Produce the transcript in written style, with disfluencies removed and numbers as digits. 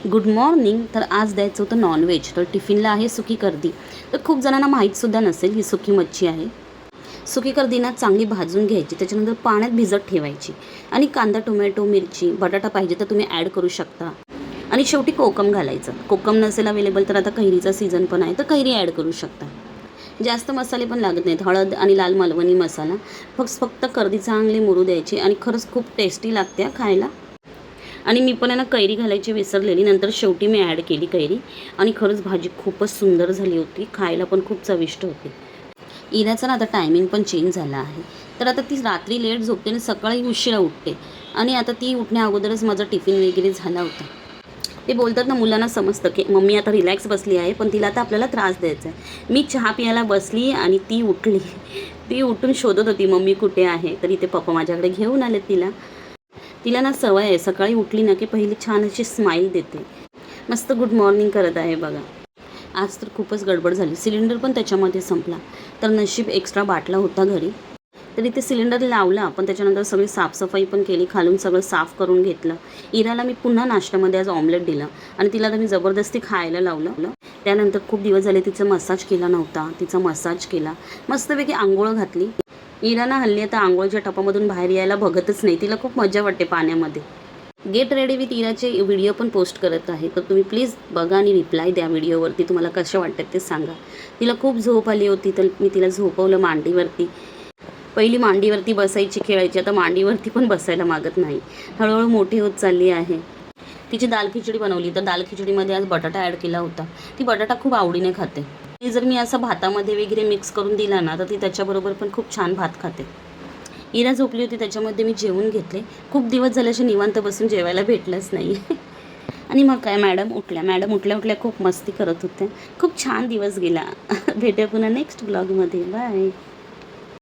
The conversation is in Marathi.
Good morning. तर आज द्यायचं होतं नॉनव्हेज. तर टिफिनला आहे सुकी कर्दी. तर खूप जणांना माहीतसुद्धा नसेल ही सुकी मच्छी आहे. सुकी कर्दी ना चांगली भाजून घ्यायची, त्याच्यानंतर पाण्यात भिजत ठेवायची आणि कांदा, टोमॅटो, मिरची, बटाटा पाहिजे तर तुम्ही ॲड करू शकता. आणि शेवटी कोकम घालायचं. कोकम नसेल अवेलेबल तर आता कैरीचा सीझन पण आहे तर कैरी ॲड करू शकता. जास्त मसाले पण लागत नाहीत. हळद आणि लाल मालवणी मसाला. फक्त कर्दी चांगली मुरू द्यायची आणि खरंच खूप टेस्टी लागते खायला. आणि मी पण आहे ना कैरी घालायची विसरलेली, नंतर शेवटी मी ॲड केली कैरी आणि खरंच भाजी खूपच सुंदर झाली होती. खायला पण खूप चविष्ट होती. इराचा ना आता टायमिंग पण चेंज झाला आहे. तर आता ती रात्री लेट झोपते आणि सकाळी उशिरा उठते आणि आता ती उठण्या अगोदरच माझा टिफिन वगैरे झाला होता. ते बोलतात ना, मुलांना समजतं की मम्मी आता रिलॅक्स बसली आहे पण तिला आता आपल्याला त्रास द्यायचा आहे. मी चहा पियाला बसली आणि ती उठली. ती उठून शोधत होती मम्मी कुठे आहे. तर इथे पप्पा माझ्याकडे घेऊन आले तिला. तिला ना सवय आहे सकाळी उठली ना की पहिली छान अशी स्माईल देते. मस्त गुड मॉर्निंग करत आहे बघा. आज तर खूपच गडबड झाली. सिलेंडर पण त्याच्यामध्ये संपला. तर नशीब एक्स्ट्रा बाटला होता घरी. तर इथे सिलेंडर लावला पण त्याच्यानंतर सगळी साफसफाई पण केली. खालून सगळं साफ करून घेतलं. इराला मी पुन्हा नाश्त्यामध्ये आज ऑमलेट दिलं आणि तिला तर मी जबरदस्ती खायला लावलं. त्यानंतर खूप दिवस झाले तिचा मसाज केला नव्हता. तिचा मसाज केला. मस्तपैकी आंघोळ घातली. इरा ना हल्ली आता आंघोळच्या टपामधून बाहेर यायला बघतच नाही. तिला खूप मजा वाटते पाण्यामध्ये. गेट रेडी विथ इराचे व्हिडिओ पण पोस्ट करत आहे. तर तुम्ही प्लीज बघा आणि रिप्लाय द्या व्हिडिओवरती. तुम्हाला कशा वाटतात ते सांगा. तिला खूप झोप आली होती तर मी तिला झोपवलं मांडीवरती. पहिली मांडीवरती बसायची, खेळायची. आता मांडीवरती पण बसायला मागत नाही. हळूहळू मोठी होत चालली आहे. तिची दाल खिचडी बनवली. तर दाल खिचडीमध्ये आज बटाटा ॲड केला होता. ती बटाटा खूप आवडीने खाते. ती जर मी असं भातामध्ये वगैरे मिक्स करून दिला ना तर ती त्याच्याबरोबर पण खूप छान भात खाते. इरा झोपली होती त्याच्यामध्ये मी जेवून घेतले. खूप दिवस झाले असे निवांत बसून जेवायला भेटलंच नाही. आणि मग काय, मॅडम उठल्या उठल्या खूप मस्ती करत होत्या. खूप छान दिवस गेला. भेटूया पुन्हा नेक्स्ट ब्लॉगमध्ये. बाय.